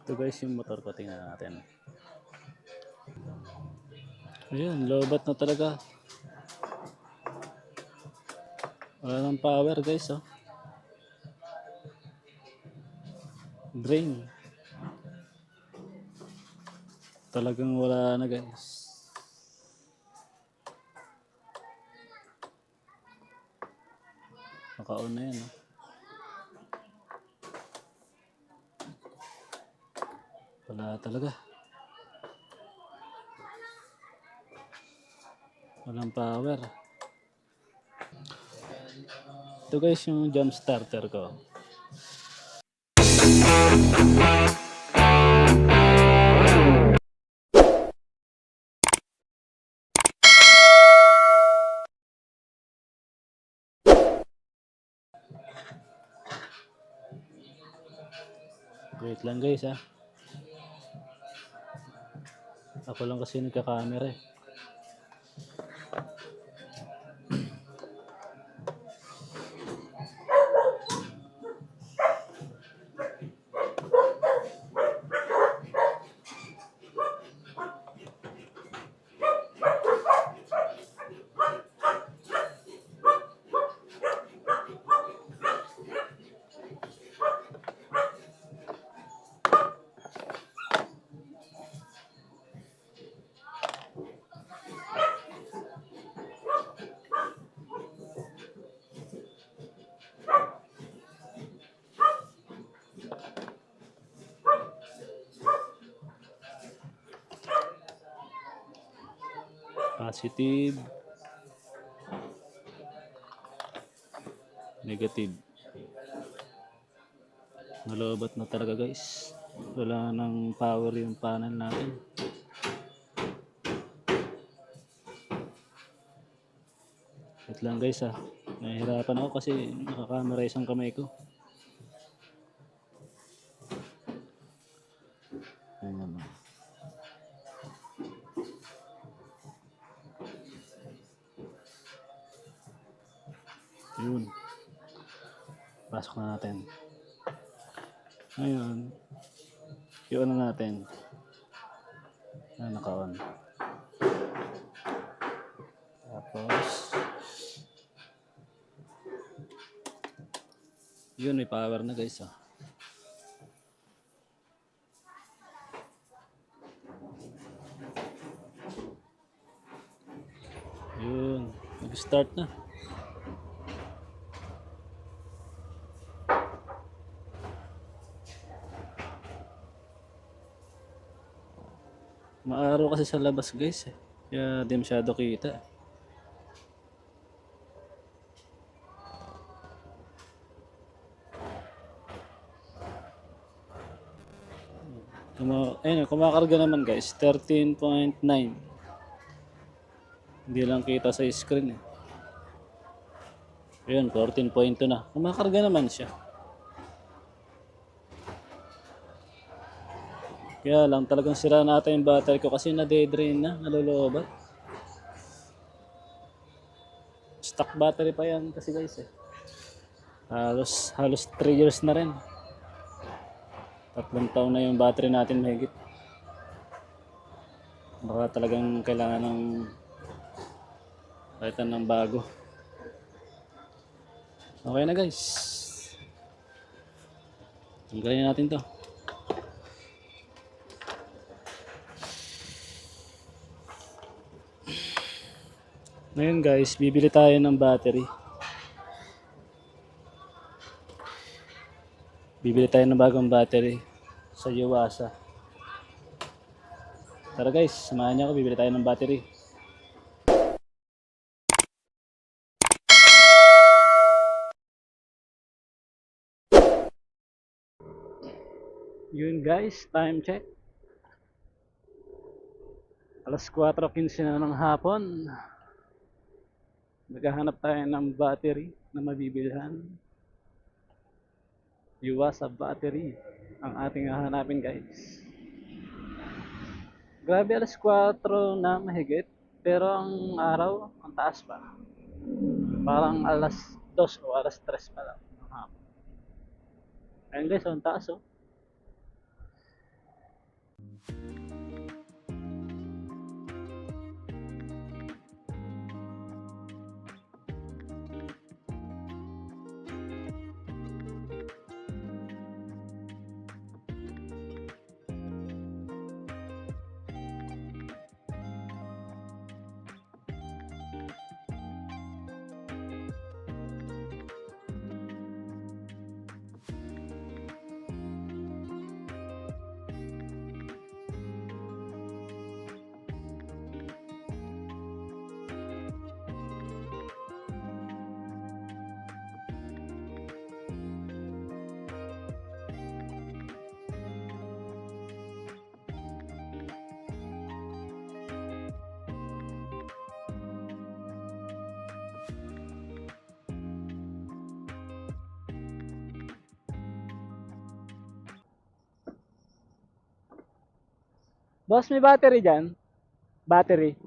Ito guys yung motor ko, tingnan natin. Ayan, lobat na talaga. Wala nang power guys, oh. Drain. Talagang wala na guys. Naka-on na yan, oh. Wala talaga. Walang power. Ito guys yung jump starter ko. Wait lang guys, ha. Ako lang kasi nagka-camera eh. Positive, negative. Nalobat na talaga guys. Wala nang power yung panel natin. Wait lang guys, ha. Nahihirapan ako kasi nakakamera isang kamay ko. Ayan. Yun. Pasok na natin. Ngayon, i-on na natin. Naka-on. Tapos, yun, may power na guys, oh. Yun, nag-start na. Maaraw kasi sa labas guys eh. Kaya di masyado kita. Ayun, kumakarga naman guys, 13.9. Hindi lang kita sa screen eh. Ayun, 14.2 na. Kumakarga naman siya. Kaya lang talagang sira natin yung battery ko kasi na-dedrain na, nalolobat. Stock battery pa yan kasi guys eh. Halos 3 years na rin. 3 taon na yung battery natin mahigit. Baka talagang kailangan ng palitan ng bago. Okay na guys. Tanggalin natin to. Ngayon guys, bibili tayo ng battery. Bibili tayo ng bagong battery sa Yuasa. Tara guys, samahan niyo ako, bibili tayo ng battery. Yun guys, time check. Alas 4:15 na ng hapon. Naghahanap tayo ng battery na mabibilhan. Yuasa battery ang ating hahanapin guys. Grabe, alas 4 na mahigit, pero ang araw ang taas pa. Parang alas 2 o alas 3 pa lang. Ayun guys, ang taas oh. Boss, may battery dyan? Battery.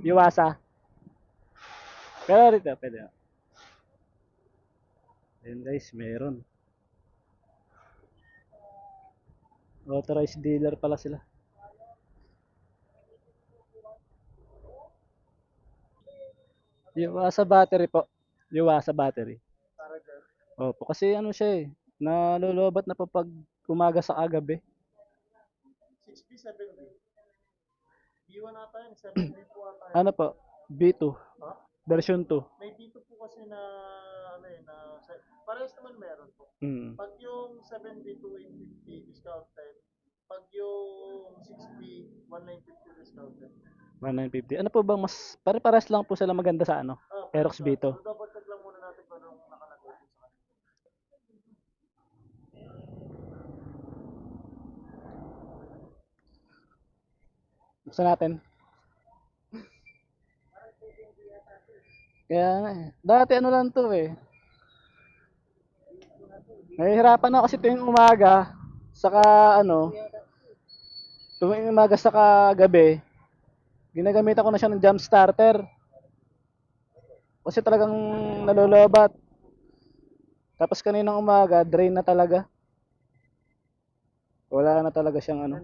Yuasa. Pero rito, pwede. Ayun guys, meron. Authorized dealer pala sila. Yuasa battery po. Yuasa battery. Opo, kasi ano siya eh. Nalolobat na po pag umaga sa agabi. 6B, 7B. B1 ata yun, 7B po ata yun. Ano po? B2. Ha? Version 2. May B2 po kasi na, ano eh, na, parehas naman meron po. Mm. Pag yung 7B, 2850 discounted. Pag yung 6B, 1950 discounted. 1950. Ano po bang mas pare-pares lang po sila maganda sa ano? Aerox B2. So, double check lang muna natin kung anong nakalagay sa kanila. Buksan natin. Kaya nga eh. Dati ano lang to eh. Nahihirapan ako kasi tuwing umaga. Saka ano. Tuwing umaga saka gabi. Ginagamit ko na siya ng jump starter. Kasi talagang nalolobat. Tapos kaninang umaga, drain na talaga. Wala na talaga siyang ano.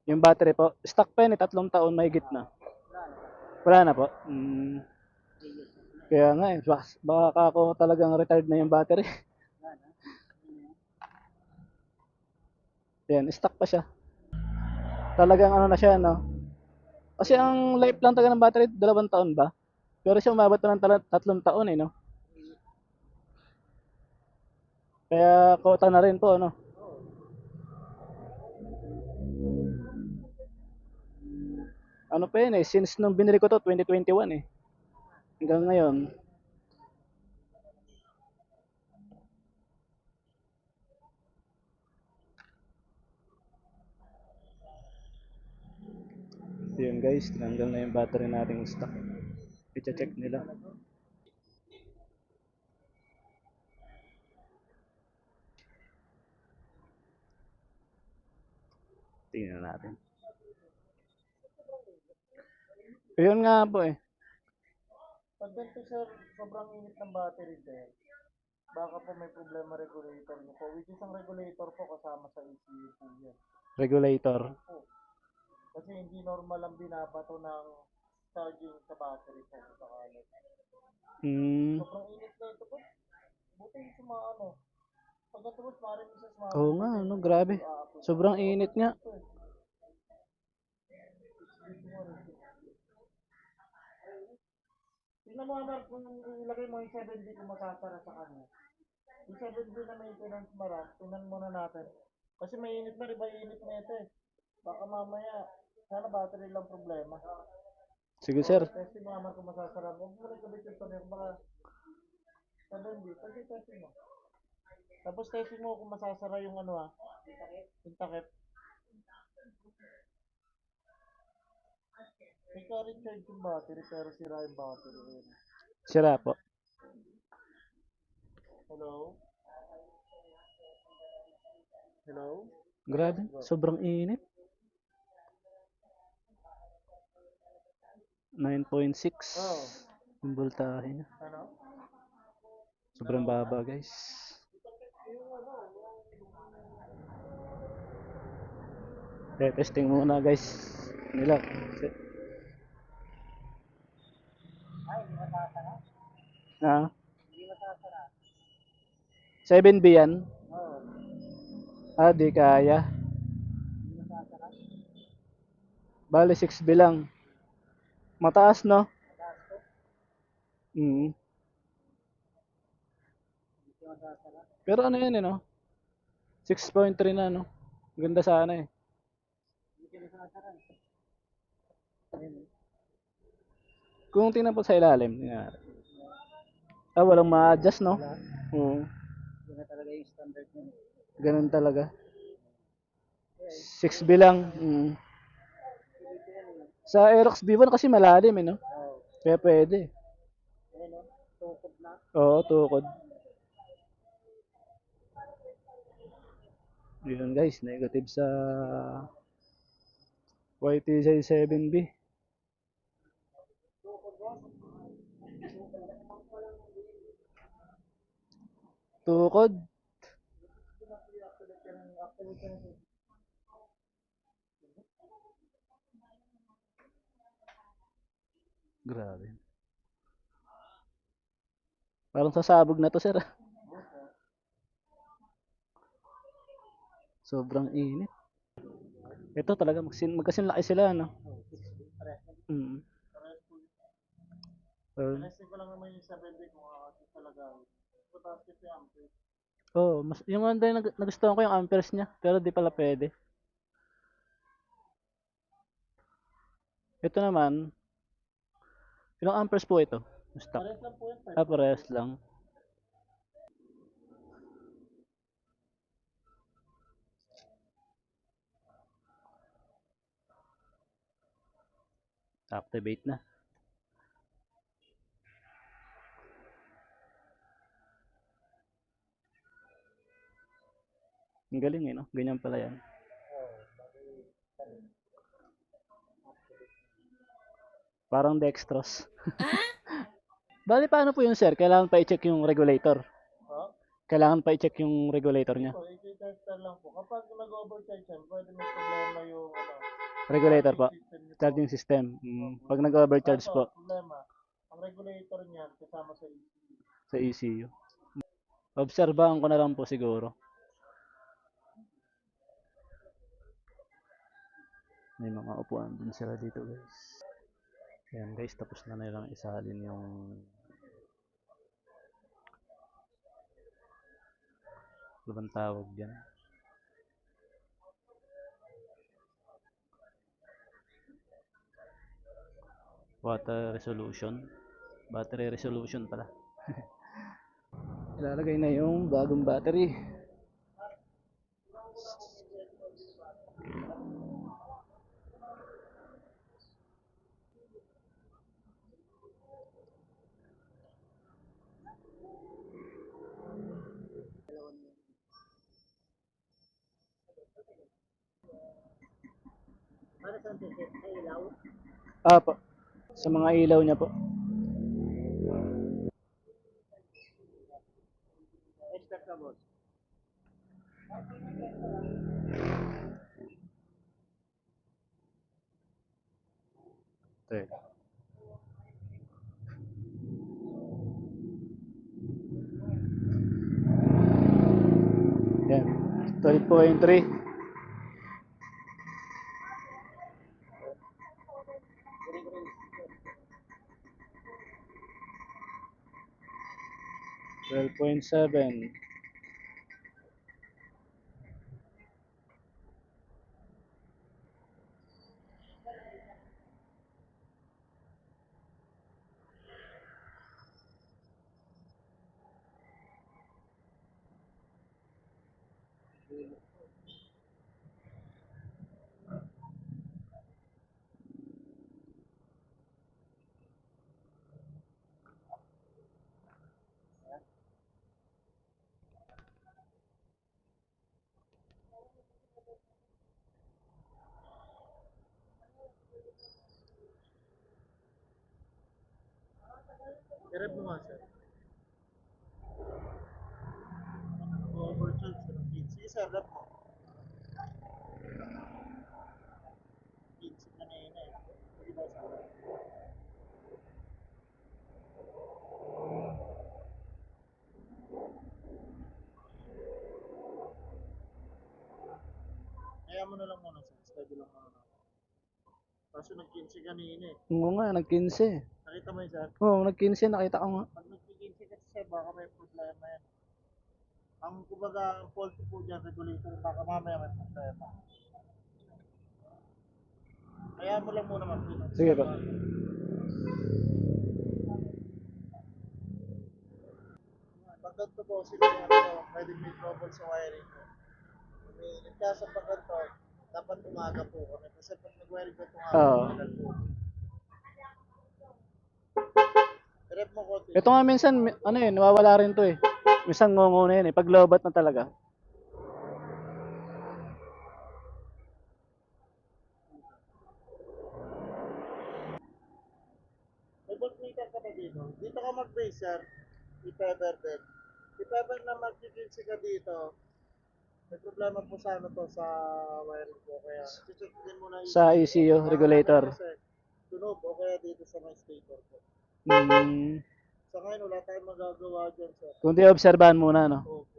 Yung battery po. Stock pa yun eh, 3 taon may na. Wala na po. Kaya nga eh, baka ako talagang retired na yung battery. Yan, stock pa siya. Talagang ano na siya, no? Kasi ang life lang talaga ng battery, 2 taon ba? Pero siya umabot pa ng 3 taon eh, no? Kaya kota na rin po, no? Ano pa yun eh, since nung binili ko to, 2021 eh. Hanggang ngayon. Yun guys, tinanggal na yung battery nating stock. I-check nila. Tingnan natin. Yun nga po eh. Pag ganito sir, sobrang init ng battery sir, baka po may problema regulator niyo po. Which is ang regulator po kasama sa ECU po yan. Regulator. Po. Kasi hindi normal ang binabato ng charging sa battery po sa kalat. Sobrang init na ito po. Buti yung sumaano. Pag natubos, maaaring isa sumama. Oo nga, ano, grabe. Sobrang init nga. Tingnan mo Amar, kung ilagay mo yung 7B kung masasara sa kanya. Yung 7B na maintenance mara, tingnan muna natin. Kasi mainit na, diba init na ito eh. Baka mamaya, sana battery lang problema. Sige sir. Testing mo Amar kung masasara. Huwag mo rin kabit yung tanong, baka 7B, pwede testing mo. Tapos testing mo kung masasara yung ano yung takip. May current charge yung battery pero sira yung battery. Sira po. Hello? Hello? Grabe, sobrang init. 9.6 yung voltahe niya. Ano? Sobrang baba guys. Yung ano, Testing muna guys. Nila. Ah, 7B yan. Ah, di kaya. Bale, 6B lang. Mataas, no? Mm. Pero ano yan, no? 6.3 na, no? Ganda sana eh. Kung tingnan po sa ilalim, yan. Ah, walang ma-adjust, no? Oo. Ganun talaga. 6B lang. Mm. Sa Aerox B1 kasi malalim, eh, no? Kaya pwede. Oo, tukod. Yun guys, negative sa YTJ 7B. Tukod. Grabe. Parang sasabog na to, sir. Sobrang init. Ito talaga magkasinlaki sila, no? Mm. Testing ko lang naman yung 7D kung talaga. Mataas kasi ampere. Oh, mas yung ano din nagustuhan ko yung amperes niya, pero di pala pwede. Ito naman, ilang amperes po ito? Stock. Parehas lang po yan. Ah, parehas lang. Activate na. Ang galing eh, no? Ganyan pala yan. Parang dextrose. Bali, paano po yun, sir? Kailangan pa i-check yung regulator. Ha? Kailangan pa i-check yung regulator niya. So, i-tester lang po. Kapag nag-overcharge yan, pwede may problema yung Regulator pa. system niyo po. Charging system. Pag nag-overcharge po Problema, ang regulator niyan kasama sa ECU. sa ECU. Obserbahan ko na lang po siguro. May mga upuan din sila dito guys. Ayan guys, tapos na nilang isalin yung ano bang tawag dyan? Water resolution. Battery resolution pala. Ilalagay na yung bagong battery. Ah po. Sa mga ilaw niya po. Teka. Yan. 12.3. Twelve point seven. I-rev mo nga sir. Overcharge. Sige sir, rev mo. Kaya mo na lang muna sir. Schedule lang muna. Kaso nag-15 kanina eh. Oo nga, nag-15. Nakita mo yun sir? Oo, nag-15, nakita ko nga. Pag nag-15 kasi sir, baka may problema yan. Ang kumbaga, ang fault po dyan, regulator, baka mamaya may problema. Kaya mo lang muna mag-15. Sige pa. Pag ganito po, siguro pwede may trouble sa wiring ko. Umiinit ka sa pag ganito, dapat umaga po kami. Kasi pag nag-wiring ko ito nga, Oo. matagal po. Rep mo konti. Ito nga minsan, ano eh, nawawala rin to eh. Minsan ngungo na yun eh, pag lobat na talaga. May voltmeter ka pa dito. Dito ka mag-base sir. I-pepper din. I-pepper na mag-15 ka dito. May problema po sa ano to, sa wiring ko. Kaya, check din muna yung Sa ECU regulator. tunog o kaya dito sa my stator ko. Sa ngayon, wala tayong magagawa dyan, sir. Kundi obserbahan muna, no? Opo.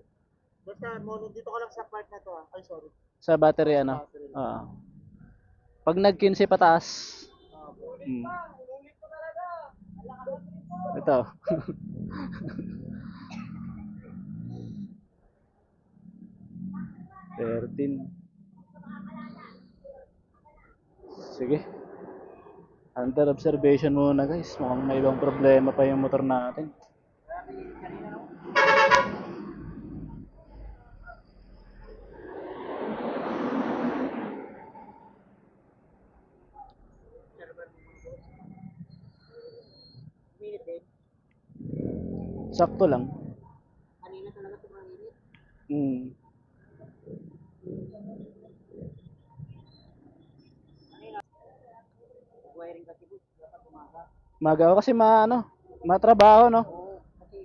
Basta, mono, dito ka lang sa part na to, ah. Ay, sorry. Sa battery, Sa ano? battery lang. Oo. Pag nag-15 pataas. Opo. Ito. $13. Sige. Under observation muna guys. Mukhang may ibang problema pa yung motor natin. Sakto lang. Kanina talaga sobrang init. Hmm. Wiring kasi po, dapat umaga. Magaw kasi matrabaho, no? Oo, kasi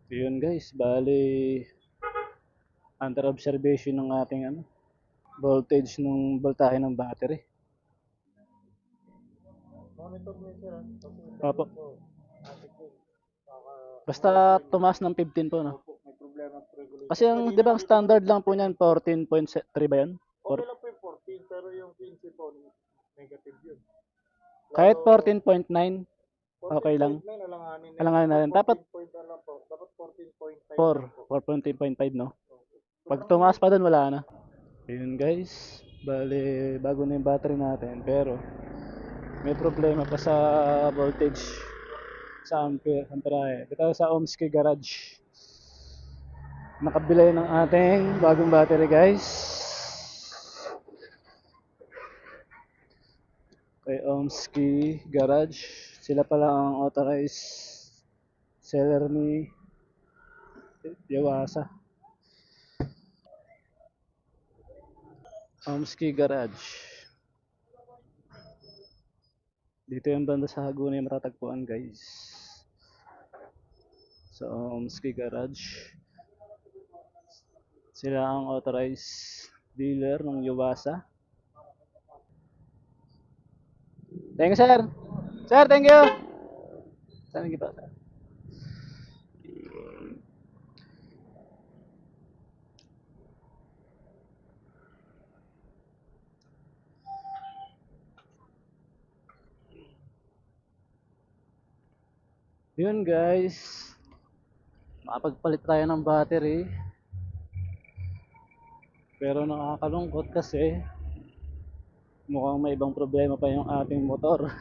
Yun guys, bali under observation ng ating voltage ng voltahe ng battery. monitor mo yun, sir. Opo. Atik yun. Baka, Basta tumaas ng 15 po, no? opo, may problema sa regulator. Kasi ang, di ba, ang standard lang po niyan, 14.3 ba yan? Okay lang po yung 14, pero yung 15 po, negative yun. Kahit Lalo, 14.9, okay lang. 14.9, alanganin na Alanganin na rin. Dapat 14 point ano po. Dapat 14.5 lang po. 4.5, no? Pag Sobrang tumaas pa dun, wala na. Ayun guys, bali bago na yung battery natin, pero may problema pa sa voltage sa amperahe. Dito sa Omski Garage. Nakabili ng ating bagong battery guys. Kay Omski Garage. Sila pala ang authorized seller ni Yawasa. Omski Garage. Dito yung banda sa Haguna yung matatagpuan guys. So Omski Garage. Sila ang authorized dealer ng Yawasa. Thank you sir. Sir, thank you. Thank you pa sir. Yun guys. Makapagpalit tayo ng battery. Pero nakakalungkot kasi mukhang may ibang problema pa yung ating motor.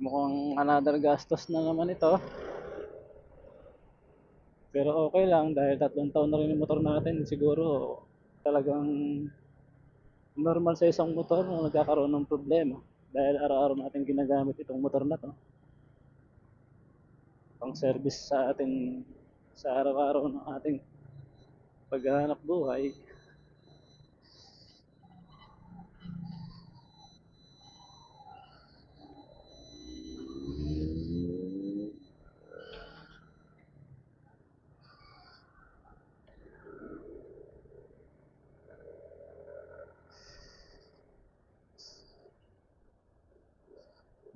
Mukhang another gastos na naman ito. Pero okay lang dahil 3 taon na rin yung motor natin. Siguro talagang normal sa isang motor na nagkakaroon ng problema. Dahil araw-araw natin ginagamit itong motor na to. Pang service sa ating sa araw-araw ng ating paghahanap buhay.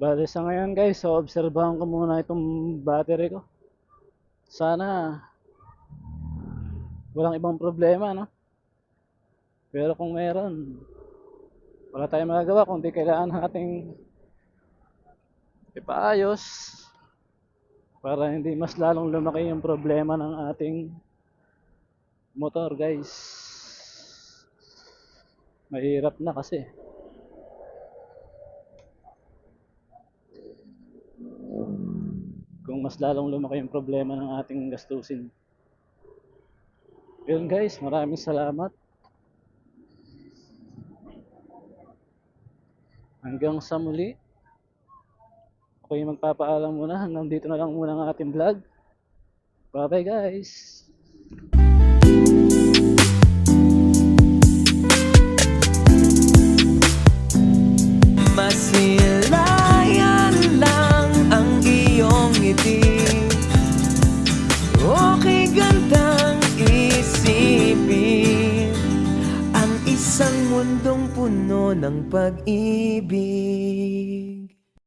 Bale sa ngayon guys, so obserbahan ko muna itong battery ko. Sana walang ibang problema, no? Pero kung meron, wala tayong magagawa kundi kailangan nating ipaayos para hindi mas lalong lumaki yung problema ng ating motor guys. Mahirap na kasi. Kung mas lalong lumaki yung problema ng ating gastusin. Yun guys, maraming salamat. Hanggang sa muli. Ako yung magpapaalam muna. Hanggang dito na lang muna ang ating vlog. Bye bye guys. Masilayan lang ang iyong ngiti. Okay gandang isipin ang isang mundong puno ng pag-ibig.